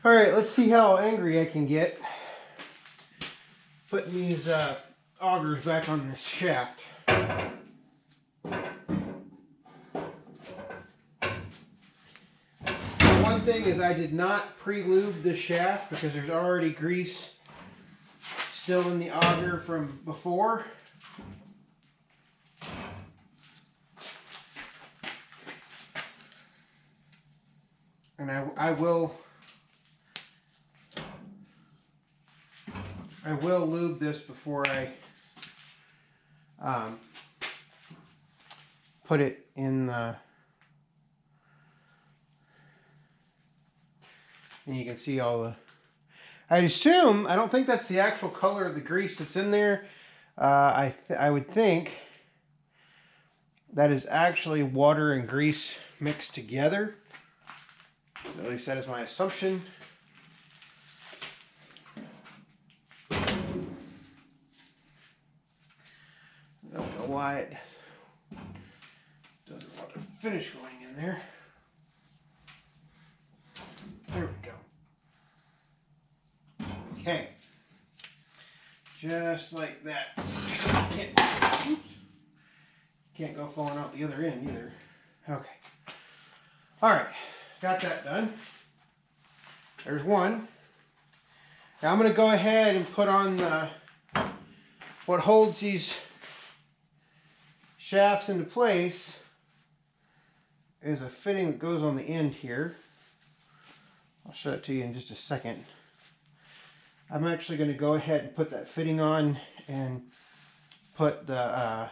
All right, let's see how angry I can get putting these augers back on this shaft. One thing is I did not pre-lube this shaft because there's already grease still in the auger from before. And I will lube this before I put it in the, and you can see all the, I assume, I don't think that's the actual color of the grease that's in there. I would think that is actually water and grease mixed together. At least that is my assumption. I don't know why it doesn't want to finish going in there. There we go. Okay. Just like that. Can't go falling out the other end either. Okay. Alright. Got that done. There's one. Now I'm going to go ahead and put on the what holds these shafts into place is a fitting that goes on the end here. I'll show it to you in just a second. I'm actually going to go ahead and put that fitting on and put the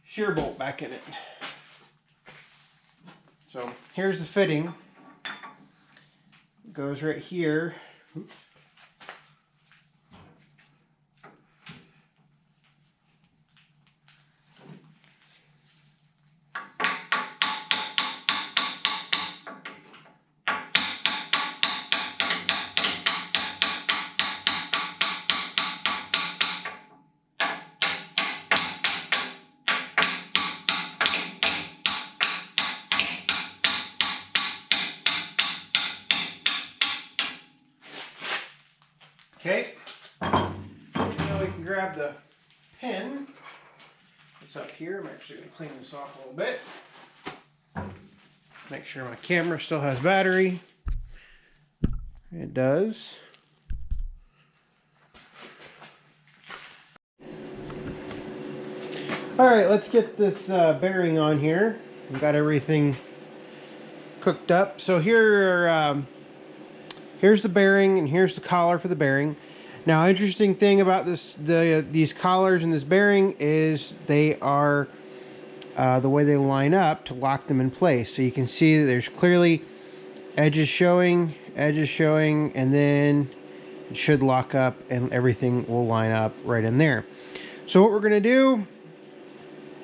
shear bolt back in it. So here's the fitting. It goes right here. Oops. Okay, now we can grab the pin. It's up here. I'm actually going to clean this off a little bit. Make sure my camera still has battery. It does. All right, let's get this bearing on here. We've got everything cooked up. So here here's the bearing and here's the collar for the bearing. Now, interesting thing about these collars and this bearing is they are the way they line up to lock them in place. So you can see that there's clearly edges showing, and then it should lock up and everything will line up right in there. So what we're going to do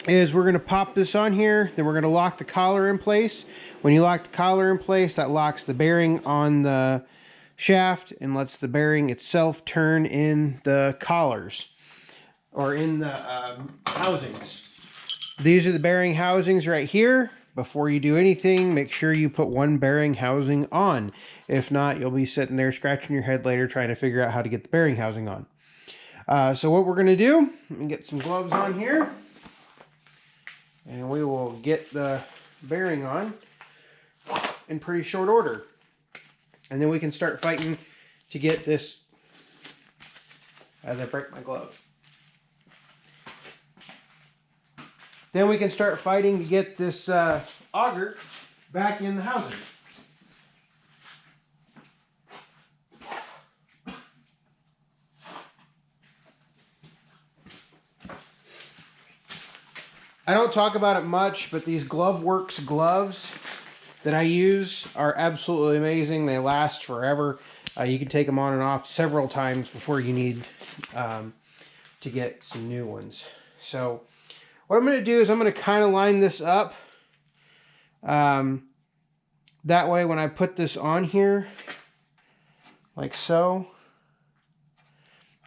is we're going to pop this on here, then we're going to lock the collar in place. When you lock the collar in place, that locks the bearing on the shaft and lets the bearing itself turn in the collars or in the housings. These are the bearing housings right here. Before you do anything, make sure you put one bearing housing on. If not, you'll be sitting there scratching your head later trying to figure out how to get the bearing housing on. So what we're going to do, let me get some gloves on here, and we will get the bearing on in pretty short order. And then we can start fighting to get this as I break my glove. Then we can start fighting to get this auger back in the housing. I don't talk about it much, but these GloveWorks gloves that I use are absolutely amazing. They last forever. You can take them on and off several times before you need to get some new ones. So what I'm going to do is I'm going to kind of line this up. That way when I put this on here, like so,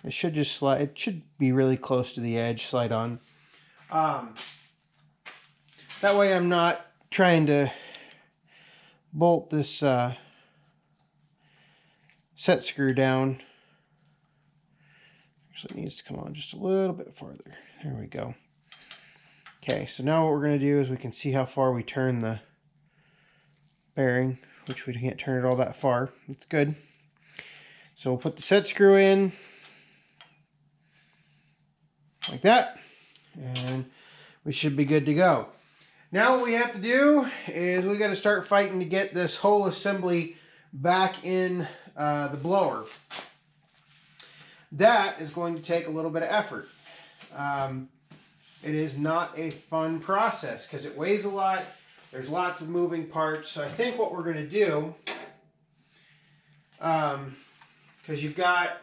it should just slide. It should be really close to the edge, slide on. That way I'm not trying to bolt this set screw down. Actually, it needs to come on just a little bit farther. There we go. Okay, so now what we're going to do is we can see how far we turn the bearing, which we can't turn it all that far. That's good. So we'll put the set screw in like that, and we should be good to go. Now what we have to do is we got to start fighting to get this whole assembly back in the blower. That is going to take a little bit of effort. It is not a fun process because it weighs a lot. There's lots of moving parts. So I think what we're going to do, because you've got,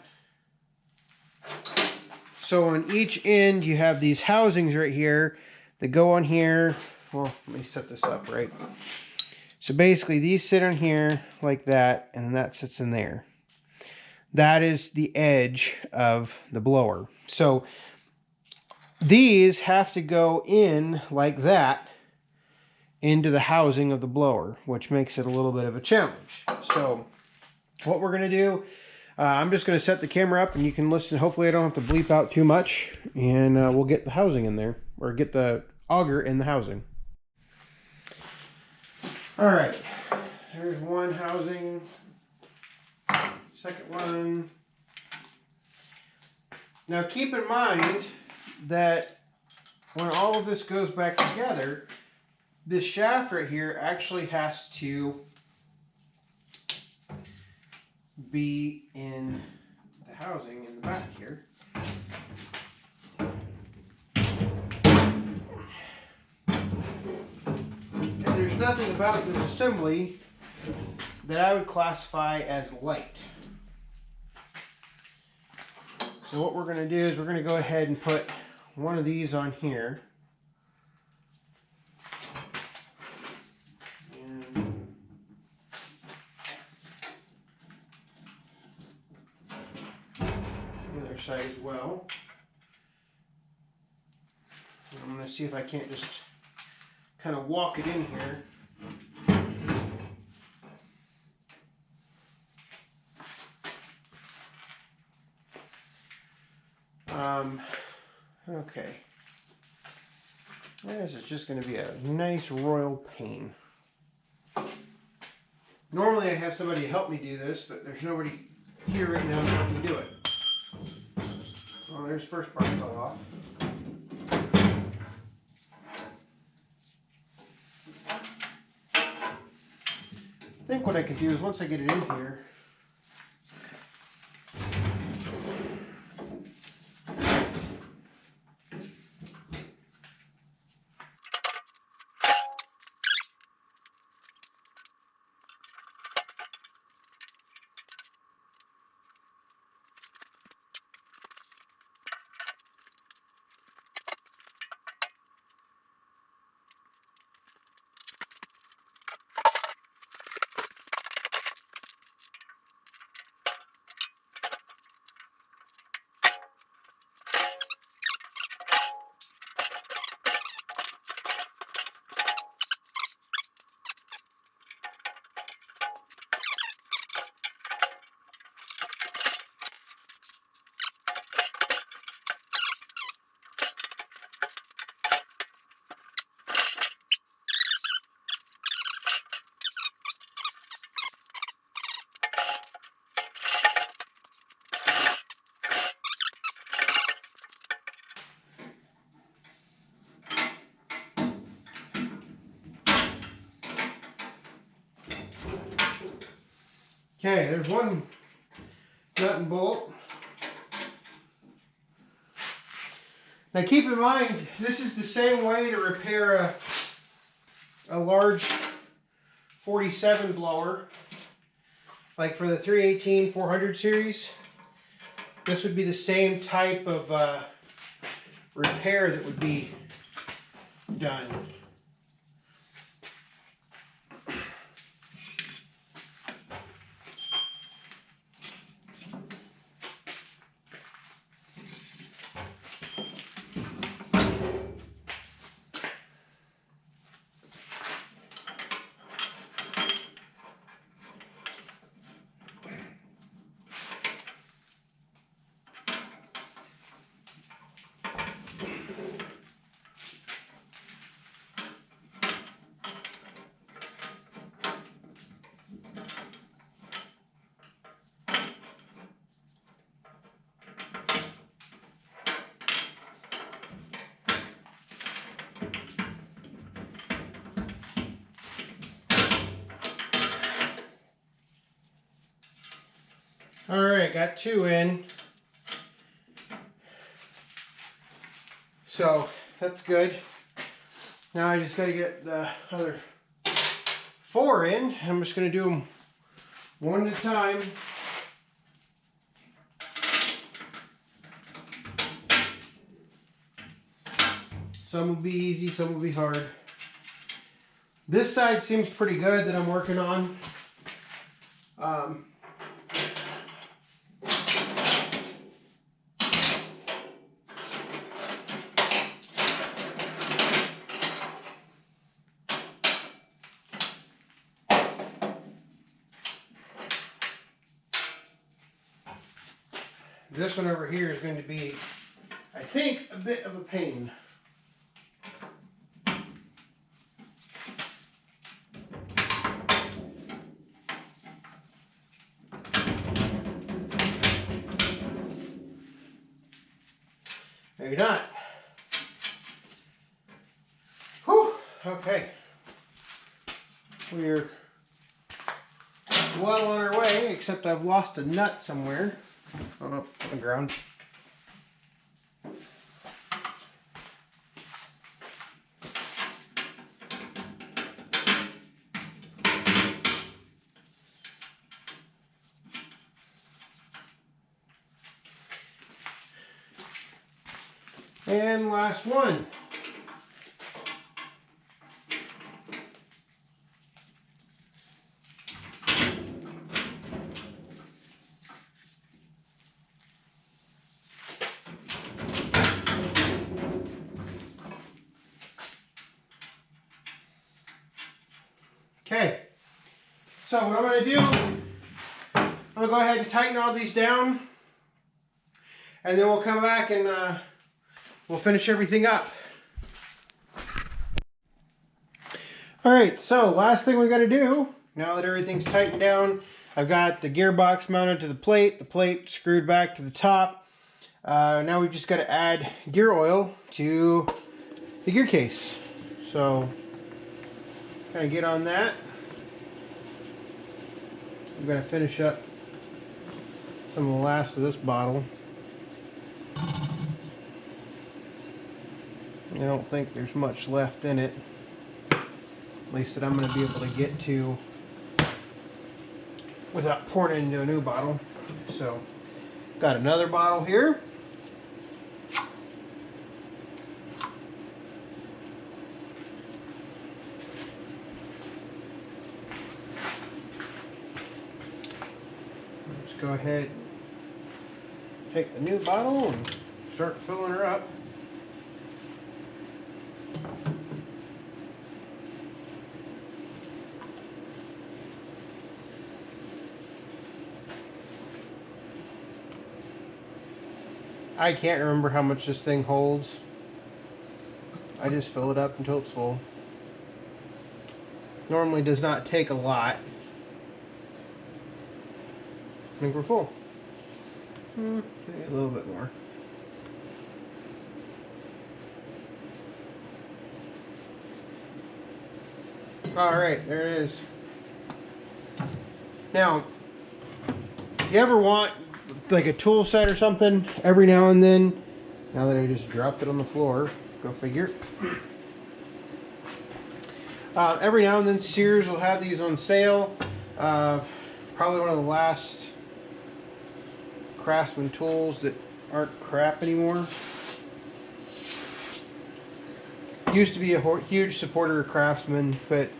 so on each end you have these housings right here that go on here. Well, let me set this up right. So basically these sit on here like that, and then that sits in there. That is the edge of the blower. So these have to go in like that into the housing of the blower, which makes it a little bit of a challenge. So what we're going to do, I'm just going to set the camera up and you can listen. Hopefully I don't have to bleep out too much, and we'll get the housing in there, or get the auger in the housing. All right, there's one housing, second one. Now keep in mind that when all of this goes back together, this shaft right here actually has to be in the housing in the back here. And there's nothing about this assembly that I would classify as light. So what we're going to do is we're going to go ahead and put one of these on here. And the other side as well. And I'm going to see if I can't just kind of walk it in here. Okay. This is just going to be a nice royal pain. Normally I have somebody help me do this, but there's nobody here right now to help me do it. Well, there's the first part fell off. I think what I could do is once I get it in here, okay, there's one nut and bolt. Now keep in mind, this is the same way to repair a large 47 blower. Like for the 318 400 series, this would be the same type of repair that would be done. All right, got 2 in. So that's good. Now I just got to get the other 4 in. I'm just going to do them one at a time. Some will be easy, some will be hard. This side seems pretty good that I'm working on. This one over here is going to be, I think, a bit of a pain. Maybe not. Whew, okay. We're well on our way, except I've lost a nut somewhere. Oh no, on the ground. And last one. Okay, so what I'm going to do, I'm going to go ahead and tighten all these down, and then we'll come back and we'll finish everything up. Alright, so last thing we got to do, now that everything's tightened down, I've got the gearbox mounted to the plate screwed back to the top. Now we've just got to add gear oil to the gear case. So, kind of get on that. I'm going to finish up some of the last of this bottle. I don't think there's much left in it, at least that I'm going to be able to get to without pouring it into a new bottle. So, got another bottle here. Let's go ahead and take the new bottle and start filling her up. I can't remember how much this thing holds. I just fill it up until it's full. Normally does not take a lot. I think we're full. Maybe a little bit more. Alright, there it is. Now, if you ever want like a tool set or something, every now and then, now that I just dropped it on the floor, go figure. Every now and then Sears will have these on sale. Probably one of the last Craftsman tools that aren't crap anymore. Used to be a huge supporter of Craftsman, but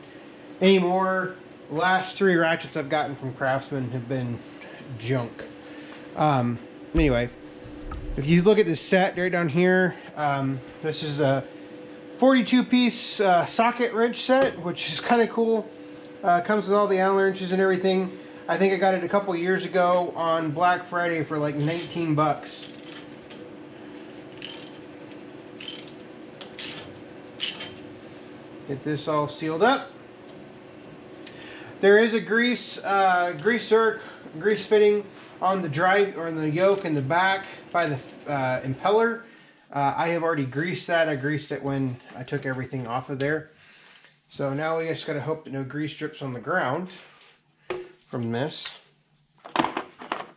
anymore, the last 3 ratchets I've gotten from Craftsman have been junk. Anyway, if you look at this set right down here, this is a 42-piece socket wrench set, which is kind of cool. Comes with all the Allen wrenches and everything. I think I got it a couple years ago on Black Friday for like 19 bucks. Get this all sealed up. There is a grease fitting on the drive or in the yoke in the back by the impeller. I have already greased that. I greased it when I took everything off of there. So now we just got to hope that no grease drips on the ground from this.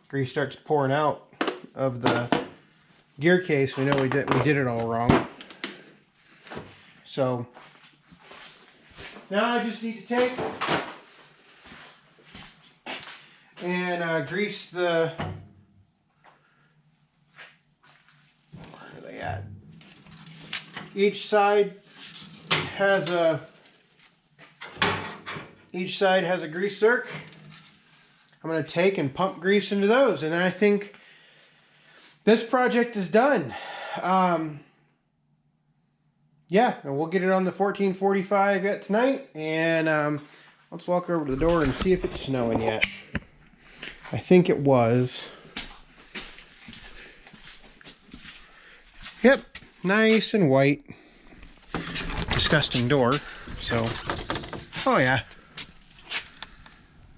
grease starts pouring out of the gear case, we know we did it all wrong. So now I just need to take and grease the, where are they at? Each side has a grease zerk. I'm going to take and pump grease into those, and I think this project is done. Yeah, and we'll get it on the 1445 yet tonight, and let's walk over to the door and see if it's snowing yet. I think it was. Yep, nice and white. Disgusting door. So, oh yeah.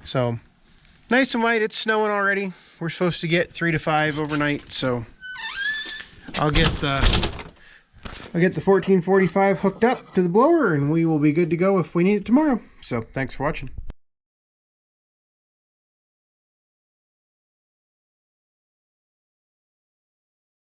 So, nice and white. It's snowing already. We're supposed to get 3 to 5 overnight, so I'll get the 1445 hooked up to the blower, and we will be good to go if we need it tomorrow. So, thanks for watching.